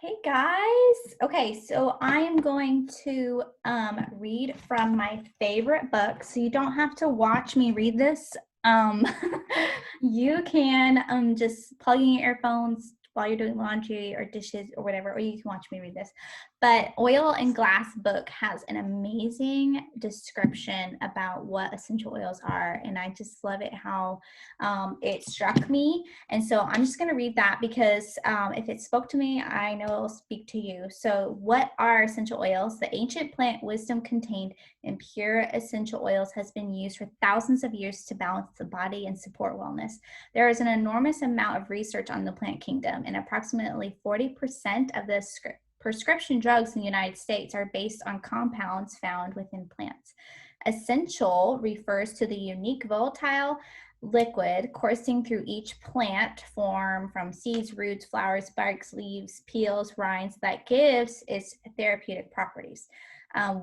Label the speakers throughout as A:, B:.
A: Hey guys. Okay, so I am going to read from my favorite book. So you don't have to watch me read this. Um, you can just plug in your earphones while you're doing laundry or dishes or whatever, or you can watch me read this. But Oil and Glass book has an amazing description about what essential oils are, and I just love it how it struck me. And so I'm just going to read that because if it spoke to me, I know it'll speak to you. So, what are essential oils? The ancient plant wisdom contained in pure essential oils has been used for thousands of years to balance the body and support wellness. There is an enormous amount of research on the plant kingdom, and approximately 40% of the prescription drugs in the United States are based on compounds found within plants. Essential refers to the unique volatile liquid coursing through each plant form from seeds, roots, flowers, barks, leaves, peels, rinds that gives its therapeutic properties.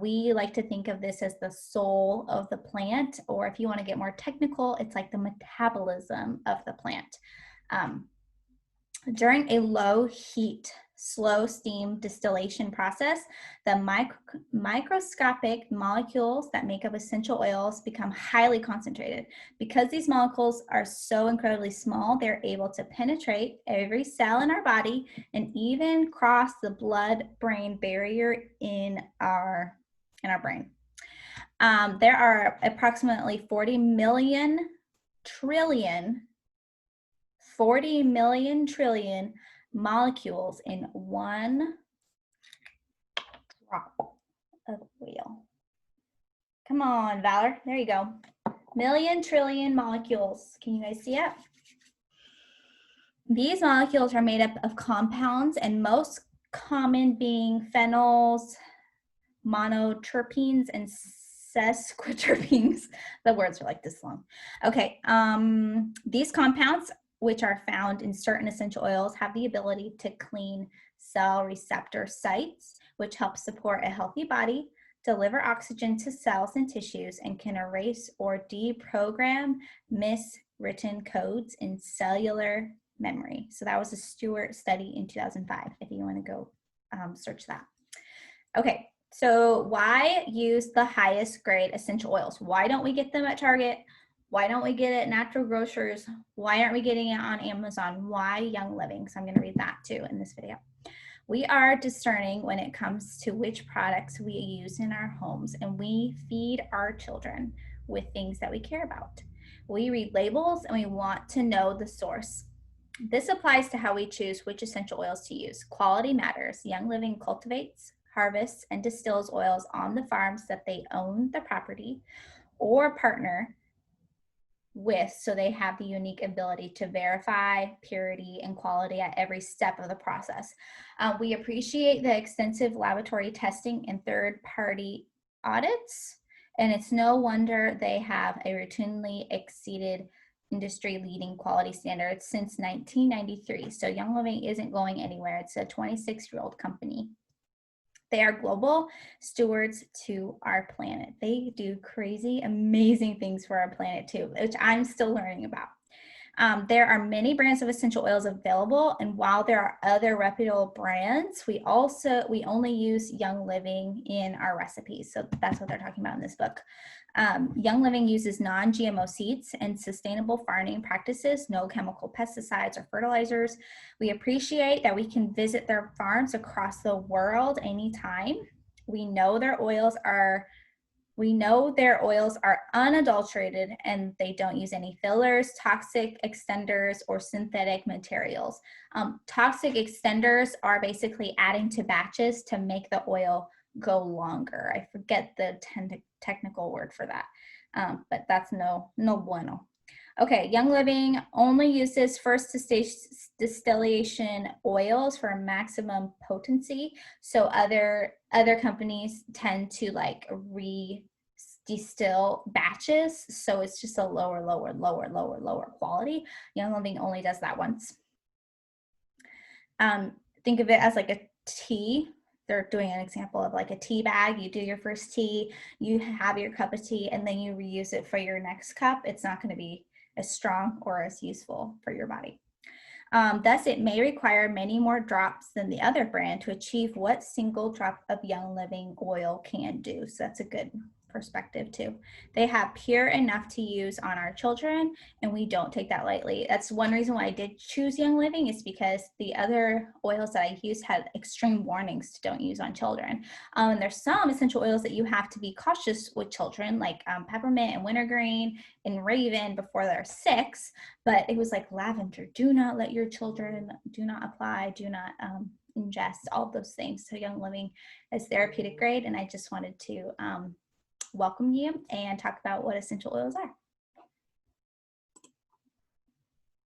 A: We like to think of this as the soul of the plant, or if you want to get more technical, it's like the metabolism of the plant. During a low heat, slow steam distillation process, the microscopic molecules that make up essential oils become highly concentrated. Because these molecules are so incredibly small, they're able to penetrate every cell in our body and even cross the blood-brain barrier in our brain. There are approximately 40 million trillion molecules in one drop of oil. Come on, Valor. There you go. Million trillion molecules. Can you guys see it? These molecules are made up of compounds, and most common being phenols, monoterpenes, and sesquiterpenes. The words are like this long. Okay, these compounds, which are found in certain essential oils, have the ability to clean cell receptor sites, which helps support a healthy body, deliver oxygen to cells and tissues, and can erase or deprogram miswritten codes in cellular memory. So that was a Stewart study in 2005, if you want to go search that. Okay, so why use the highest grade essential oils? Why don't we get them at Target? Why don't we get it at natural grocers? Why aren't we getting it on Amazon? Why Young Living? So I'm going to read that too in this video. We are discerning when it comes to which products we use in our homes, and we feed our children with things that we care about. We read labels and we want to know the source. This applies to how we choose which essential oils to use. Quality matters. Young Living cultivates, harvests, and distills oils on the farms that they own the property or partner with, so they have the unique ability to verify purity and quality at every step of the process. We appreciate the extensive laboratory testing and third-party audits, and it's no wonder they have a routinely exceeded industry-leading quality standards since 1993. So Young Living isn't going anywhere. It's a 26-year-old company. They are global stewards to our planet. They do crazy, amazing things for our planet too, which I'm still learning about. There are many brands of essential oils available, and while there are other reputable brands, we only use Young Living in our recipes. So that's what they're talking about in this book. Young Living uses non-GMO seeds and sustainable farming practices, no chemical pesticides or fertilizers. We appreciate that we can visit their farms across the world anytime. We know their oils are unadulterated and they don't use any fillers, toxic extenders, or synthetic materials. Toxic extenders are basically adding to batches to make the oil go longer. I forget the technical word for that, but that's no bueno. Okay, Young Living only uses first distillation oils for maximum potency. So other companies tend to like distill batches, so it's just a lower quality. Young Living only does that once. Think of it as like a tea. They're doing an example of like a tea bag. You do your first tea, you have your cup of tea, and then you reuse it for your next cup. It's not going to be as strong or as useful for your body. Thus, it may require many more drops than the other brand to achieve what single drop of Young Living oil can do. So that's a good perspective too. They have pure enough to use on our children, and we don't take that lightly. That's one reason why I did choose Young Living, is because the other oils that I used had extreme warnings to don't use on children. And there's some essential oils that you have to be cautious with children, like peppermint and wintergreen and raven before they're 6. But it was like lavender. Do not let your children, do not apply, do not ingest, all of those things. So Young Living is therapeutic grade, and I just wanted to welcome you and talk about what essential oils are.